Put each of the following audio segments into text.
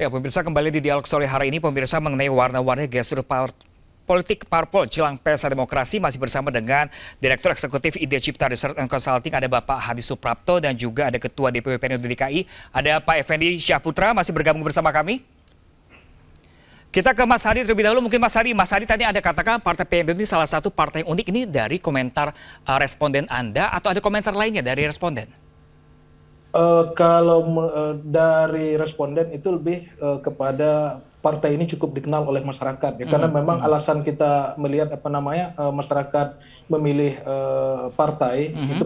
Ya, pemirsa kembali di dialog sore hari ini, pemirsa mengenai warna-warni gestur politik parpol jelang pesta demokrasi masih bersama dengan Direktur Eksekutif Ide Cipta Research and Consulting, ada Bapak Hadi Suprapto dan juga ada Ketua DPW Perindo DKI, ada Pak Effendi Syahputra masih bergabung bersama kami. Kita ke Mas Hadi terlebih dahulu, mungkin Mas Hadi tadi Anda katakan Partai Perindo ini salah satu partai yang unik, ini dari komentar responden Anda atau ada komentar lainnya dari responden? Kalau dari responden itu lebih kepada partai ini cukup dikenal oleh masyarakat ya, karena memang alasan kita melihat masyarakat memilih partai itu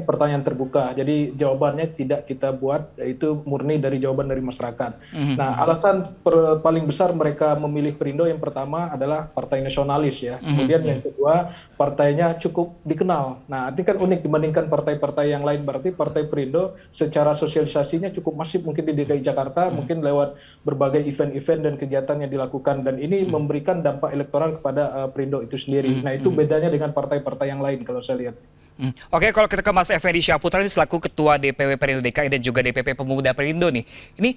pertanyaan terbuka. Jadi jawabannya tidak kita buat, itu murni dari jawaban dari masyarakat. Nah, alasan paling besar mereka memilih Perindo yang pertama adalah partai nasionalis ya. Kemudian yang kedua, partainya cukup dikenal. Nah, ini kan unik dibandingkan partai-partai yang lain, berarti Partai Perindo secara sosialisasinya cukup masif mungkin di DKI Jakarta, mungkin lewat berbagai event-event dan kegiatan yang dilakukan, dan ini memberikan dampak elektoral kepada Perindo itu sendiri. Nah, itu bedanya dengan partai-partai yang lain kalau saya lihat. Oke, kalau kita ke Mas Effendi Syahputra ini selaku Ketua DPW Perindo DKI dan juga DPP Pemuda Perindo nih, ini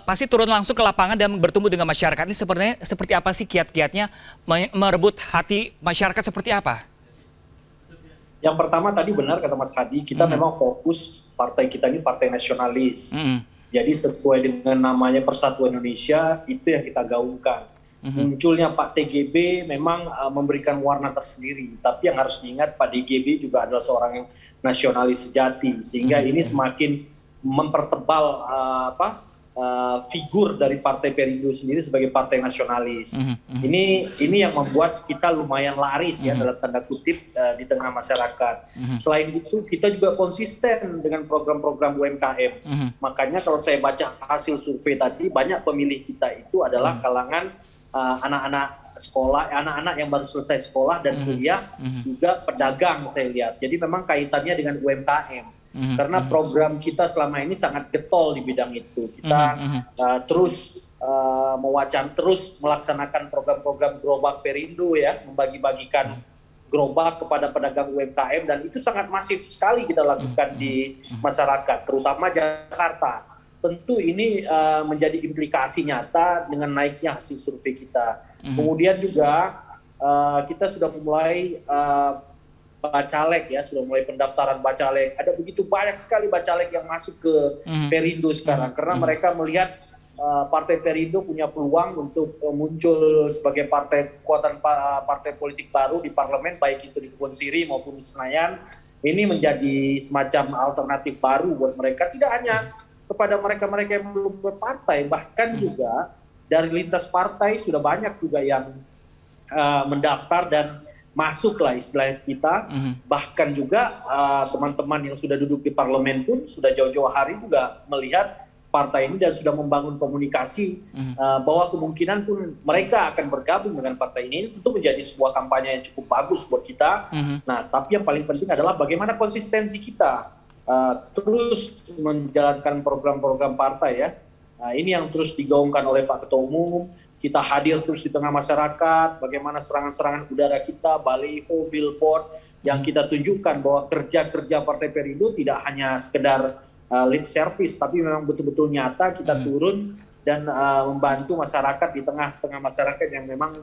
pasti turun langsung ke lapangan dan bertemu dengan masyarakat. Ini sebenarnya seperti apa sih kiat-kiatnya merebut hati masyarakat, seperti apa? Yang pertama tadi benar kata Mas Hadi, kita memang fokus partai kita ini partai nasionalis. Jadi sesuai dengan namanya Persatuan Indonesia, itu yang kita gaungkan. Munculnya Pak TGB memang memberikan warna tersendiri, tapi yang harus diingat Pak TGB juga adalah seorang yang nasionalis sejati, sehingga ini semakin mempertebal figur dari Partai Perindo sendiri sebagai partai nasionalis. Ini yang membuat kita lumayan laris ya dalam tanda kutip di tengah masyarakat. Selain itu kita juga konsisten dengan program-program UMKM. Makanya kalau saya baca hasil survei tadi, banyak pemilih kita itu adalah kalangan anak-anak sekolah, anak-anak yang baru selesai sekolah dan kuliah, juga pedagang saya lihat. Jadi memang kaitannya dengan UMKM. Karena program kita selama ini sangat getol di bidang itu. Kita terus terus melaksanakan program-program gerobak Perindo ya, membagi-bagikan gerobak kepada pedagang UMKM, dan itu sangat masif sekali kita lakukan di masyarakat, terutama Jakarta. Tentu ini menjadi implikasi nyata dengan naiknya hasil survei kita. Kemudian juga kita sudah mulai bacalek ya, sudah mulai pendaftaran bacalek. Ada begitu banyak sekali bacalek yang masuk ke Perindo sekarang, karena mereka melihat Partai Perindo punya peluang untuk muncul sebagai kekuatan partai politik baru di parlemen, baik itu di Kebon Siri maupun di Senayan. Ini menjadi semacam alternatif baru buat mereka, tidak hanya kepada mereka-mereka yang belum berpartai, bahkan juga dari lintas partai sudah banyak juga yang mendaftar dan masuk lah istilah kita. Bahkan juga teman-teman yang sudah duduk di parlemen pun sudah jauh-jauh hari juga melihat partai ini dan sudah membangun komunikasi bahwa kemungkinan pun mereka akan bergabung dengan partai ini. Tentu menjadi sebuah kampanye yang cukup bagus buat kita. Nah, tapi yang paling penting adalah bagaimana konsistensi kita terus menjalankan program-program partai ya. Nah, ini yang terus digaungkan oleh Pak Ketua Umum. Kita hadir terus di tengah masyarakat, bagaimana serangan-serangan udara kita, baliho, billboard, yang kita tunjukkan bahwa kerja-kerja Partai Perindo tidak hanya sekedar lip service, tapi memang betul-betul nyata kita turun dan membantu masyarakat di tengah-tengah masyarakat yang memang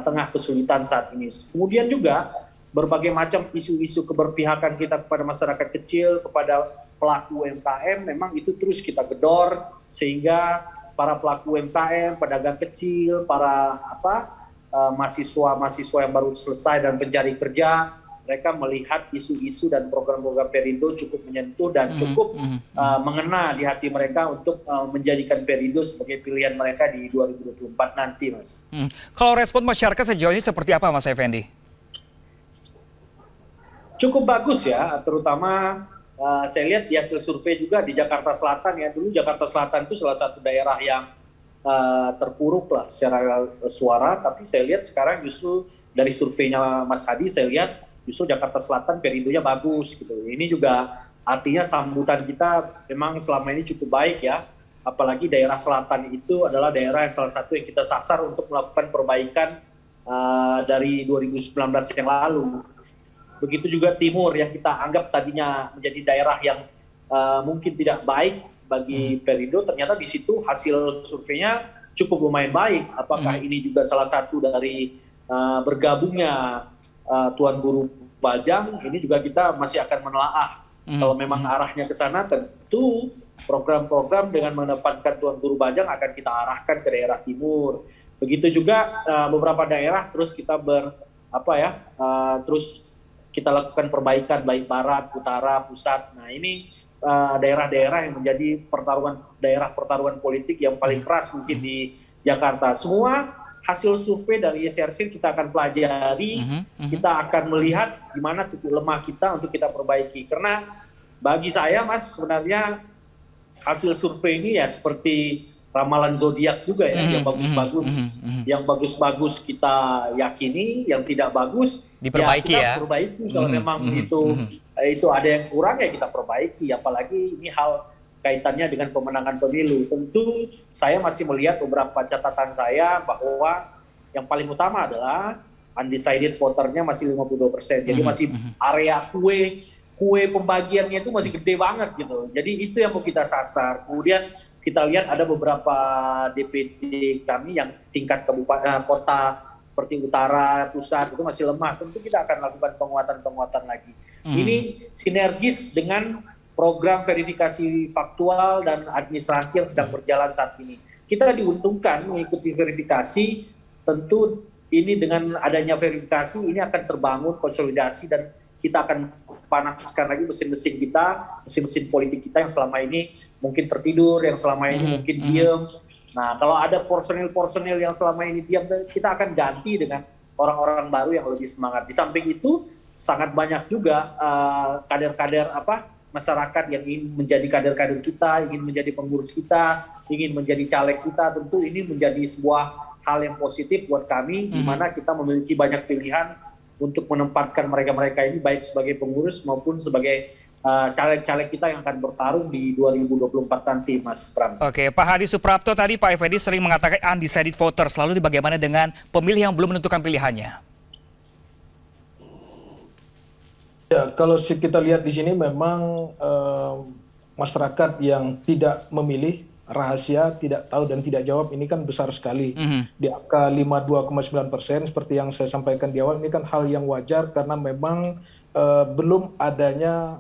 tengah kesulitan saat ini. Kemudian juga berbagai macam isu-isu keberpihakan kita kepada masyarakat kecil, kepada pelaku UMKM, memang itu terus kita gedor, sehingga para pelaku UMKM, pedagang kecil, para mahasiswa yang baru selesai dan pencari kerja, mereka melihat isu-isu dan program-program Perindo cukup menyentuh dan cukup mengena di hati mereka untuk menjadikan Perindo sebagai pilihan mereka di 2024 nanti, Mas. Kalau respon masyarakat sejauh ini seperti apa, Mas Effendi? Cukup bagus ya, terutama saya lihat di hasil survei juga di Jakarta Selatan ya. Dulu Jakarta Selatan itu salah satu daerah yang terpuruk lah secara suara, tapi saya lihat sekarang justru dari surveinya Mas Hadi, saya lihat justru Jakarta Selatan Perindonya bagus gitu. Ini juga artinya sambutan kita memang selama ini cukup baik ya. Apalagi daerah selatan itu adalah daerah yang salah satu yang kita sasar untuk melakukan perbaikan dari 2019 yang lalu. Begitu juga timur yang kita anggap tadinya menjadi daerah yang mungkin tidak baik bagi Perindo, ternyata di situ hasil surveinya cukup lumayan baik. Apakah ini juga salah satu dari bergabungnya Tuan Guru Bajang? Ini juga kita masih akan menelaah. Kalau memang arahnya ke sana, tentu program-program dengan menempatkan Tuan Guru Bajang akan kita arahkan ke daerah timur. Begitu juga beberapa daerah terus kita terus kita lakukan perbaikan baik barat, utara, pusat. Nah ini daerah-daerah yang menjadi daerah pertarungan politik yang paling keras mungkin di Jakarta. Semua hasil survei dari YCRC kita akan pelajari, kita akan melihat di mana titik lemah kita untuk kita perbaiki. Karena bagi saya, Mas, sebenarnya hasil survei ini ya seperti ramalan zodiak juga ya, yang bagus-bagus kita yakini, yang tidak bagus diperbaiki ya kita perbaiki. Kalau memang itu ada yang kurang ya kita perbaiki, apalagi ini hal kaitannya dengan pemenangan pemilu. Tentu saya masih melihat beberapa catatan saya bahwa yang paling utama adalah undecided voternya masih 52%. Jadi masih area kue pembagiannya itu masih gede banget gitu. Jadi itu yang mau kita sasar. Kemudian kita lihat ada beberapa DPD kami yang tingkat kabupaten kota seperti utara, pusat itu masih lemah. Tentu kita akan lakukan penguatan lagi. Ini sinergis dengan program verifikasi faktual dan administrasi yang sedang berjalan saat ini. Kita diuntungkan mengikuti verifikasi, tentu ini dengan adanya verifikasi ini akan terbangun konsolidasi dan kita akan panaskan lagi mesin-mesin kita, mesin-mesin politik kita yang selama ini mungkin tertidur, yang selama ini mungkin diam. Nah, kalau ada personil-personil yang selama ini diam, kita akan ganti dengan orang-orang baru yang lebih semangat. Di samping itu, sangat banyak juga kader-kader masyarakat yang ingin menjadi kader-kader kita, ingin menjadi pengurus kita, ingin menjadi caleg kita. Tentu ini menjadi sebuah hal yang positif buat kami, di mana kita memiliki banyak pilihan untuk menempatkan mereka-mereka ini baik sebagai pengurus maupun sebagai caleg-caleg kita yang akan bertarung di 2024 nanti, Mas Pram. Oke, Pak Hadi Suprapto tadi Pak Effendi sering mengatakan undecided voters. Lalu bagaimana dengan pemilih yang belum menentukan pilihannya? Ya, kalau kita lihat di sini memang masyarakat yang tidak memilih, rahasia, tidak tahu dan tidak jawab ini kan besar sekali. Di angka 52,9% seperti yang saya sampaikan di awal, ini kan hal yang wajar karena memang belum adanya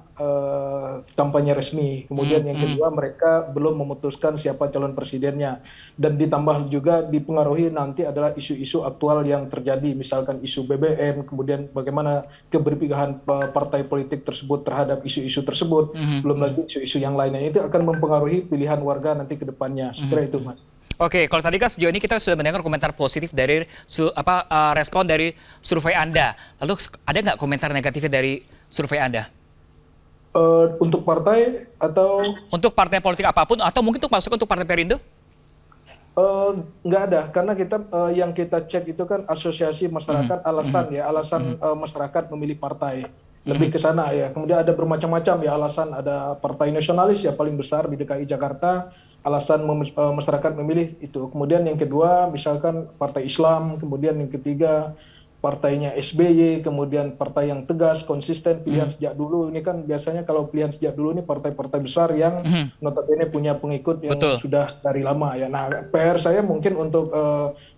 kampanye resmi. Kemudian yang kedua, mereka belum memutuskan siapa calon presidennya. Dan ditambah juga dipengaruhi nanti adalah isu-isu aktual yang terjadi, misalkan isu BBM, kemudian bagaimana keberpihakan partai politik tersebut terhadap isu-isu tersebut, belum lagi isu-isu yang lainnya. Itu akan mempengaruhi pilihan warga nanti ke depannya. Seperti itu, Mas. Oke, kalau tadi kan sejauh ini kita sudah mendengar komentar positif dari respon dari survei Anda. Lalu ada nggak komentar negatifnya dari survei Anda? Untuk partai atau? Untuk partai politik apapun, atau mungkin untuk masuk untuk Partai Perindo? Nggak ada, karena kita yang kita cek itu kan asosiasi masyarakat, alasan masyarakat memilih partai. Lebih ke sana ya. Kemudian ada bermacam-macam ya alasan, ada partai nasionalis ya paling besar di DKI Jakarta, alasan masyarakat memilih itu. Kemudian yang kedua misalkan partai Islam, kemudian yang ketiga partainya SBY, kemudian partai yang tegas, konsisten, pilihan sejak dulu. Ini kan biasanya kalau pilihan sejak dulu ini partai-partai besar yang notabene punya pengikut yang sudah dari lama ya. Nah, PR saya mungkin untuk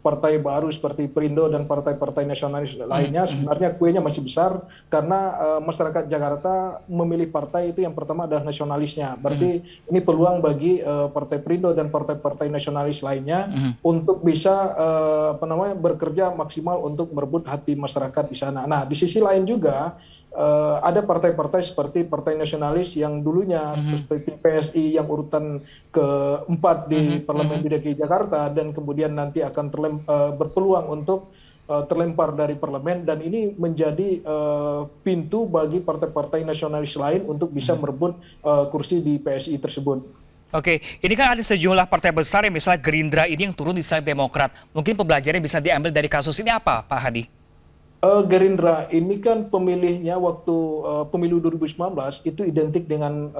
partai baru seperti Perindo dan partai-partai nasionalis lainnya sebenarnya kuenya masih besar karena masyarakat Jakarta memilih partai itu yang pertama adalah nasionalisnya. Berarti ini peluang bagi partai Perindo dan partai-partai nasionalis lainnya untuk bisa bekerja maksimal untuk merebut hati masyarakat di sana. Nah, di sisi lain juga ada partai-partai seperti partai nasionalis yang dulunya seperti PSI yang urutan keempat di Parlemen DKI Jakarta dan kemudian nanti akan berpeluang untuk terlempar dari parlemen, dan ini menjadi pintu bagi partai-partai nasionalis lain untuk bisa merebut kursi di PSI tersebut. Oke, ini kan ada sejumlah partai besar yang misalnya Gerindra ini yang turun di sisi Demokrat. Mungkin pembelajaran bisa diambil dari kasus ini apa, Pak Hadi? Gerindra ini kan pemilihnya waktu pemilu 2019 itu identik dengan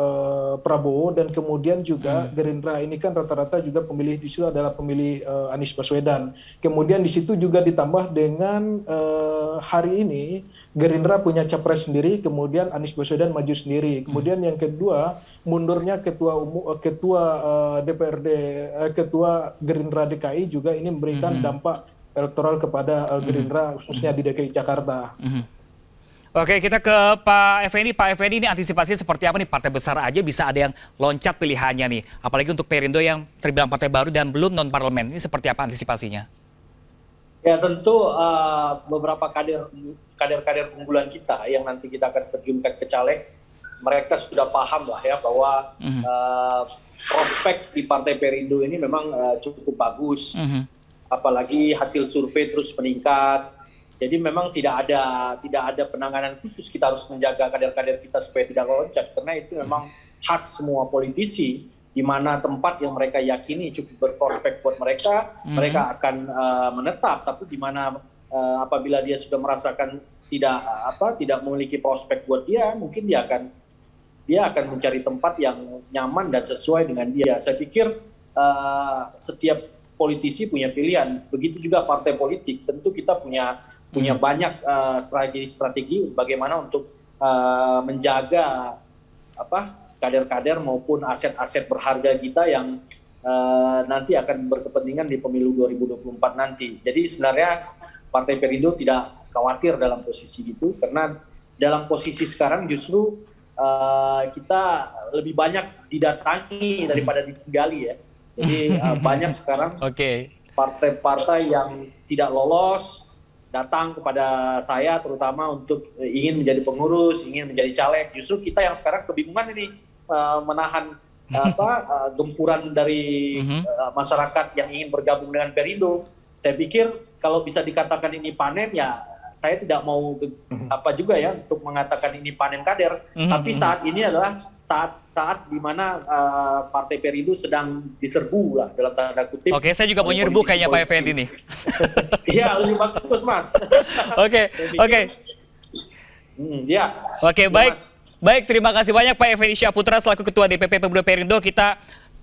Prabowo, dan kemudian juga Gerindra ini kan rata-rata juga pemilih di situ adalah pemilih Anies Baswedan. Kemudian di situ juga ditambah dengan hari ini Gerindra punya capres sendiri, kemudian Anies Baswedan maju sendiri. Kemudian yang kedua, mundurnya ketua DPRD, ketua Gerindra DKI juga ini memberikan dampak elektoral kepada Gerindra khususnya di DKI Jakarta. Oke, kita ke Pak Effendi. Pak Effendi, ini antisipasi seperti apa nih? Partai besar aja bisa ada yang loncat pilihannya nih. Apalagi untuk Perindo yang terbilang partai baru dan belum non-parlemen. Ini seperti apa antisipasinya? Ya tentu beberapa kader-kader unggulan kita yang nanti kita akan terjunkan ke caleg, mereka sudah paham lah ya bahwa prospek di Partai Perindo ini memang cukup bagus. Apalagi hasil survei terus meningkat. Jadi memang tidak ada penanganan khusus, kita harus menjaga kader-kader kita supaya tidak loncat, karena itu memang hak semua politisi, di mana tempat yang mereka yakini cukup berprospek buat mereka, mereka akan menetap. Tapi di mana apabila dia sudah merasakan tidak memiliki prospek buat dia, mungkin dia akan mencari tempat yang nyaman dan sesuai dengan dia. Saya pikir setiap politisi punya pilihan, begitu juga partai politik. Tentu kita punya banyak strategi bagaimana untuk menjaga kader-kader maupun aset-aset berharga kita yang nanti akan berkepentingan di pemilu 2024 nanti. Jadi sebenarnya Partai Perindo tidak khawatir dalam posisi itu, karena dalam posisi sekarang justru kita lebih banyak didatangi daripada ditinggali ya. Jadi banyak sekarang partai-partai yang tidak lolos datang kepada saya, terutama untuk ingin menjadi pengurus, ingin menjadi caleg. Justru kita yang sekarang kebingungan ini menahan gempuran dari masyarakat yang ingin bergabung dengan Perindo. Saya pikir kalau bisa dikatakan ini panen, ya saya tidak mau juga ya untuk mengatakan ini panen kader, tapi saat ini adalah saat di mana Partai Perindo sedang diserbu lah dalam tanda kutip. Oke, saya juga mau nyerbu kayaknya Pak Effendi nih. Iya, lebih bagus Mas. Oke. Ya. Oke, baik. Baik, terima kasih banyak Pak Effendi Syahputra selaku Ketua DPP Pemuda Perindo. Kita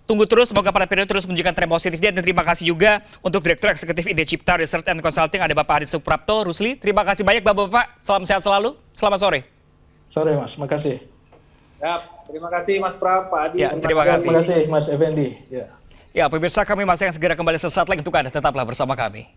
tunggu terus, semoga para Perindo terus menunjukkan tren positifnya, dan terima kasih juga untuk Direktur Eksekutif Ide Cipta Research and Consulting, ada Bapak Hadi Suprapto. Rusli, terima kasih banyak Bapak-Bapak, salam sehat selalu, selamat sore. Sore Mas, makasih. Ya, terima kasih Mas Prap, Pak Adi. Ya, terima kasih. Terima kasih Mas Effendi. Ya, pemirsa, kami masih akan segera kembali sesaat lagi untuk Anda, tetaplah bersama kami.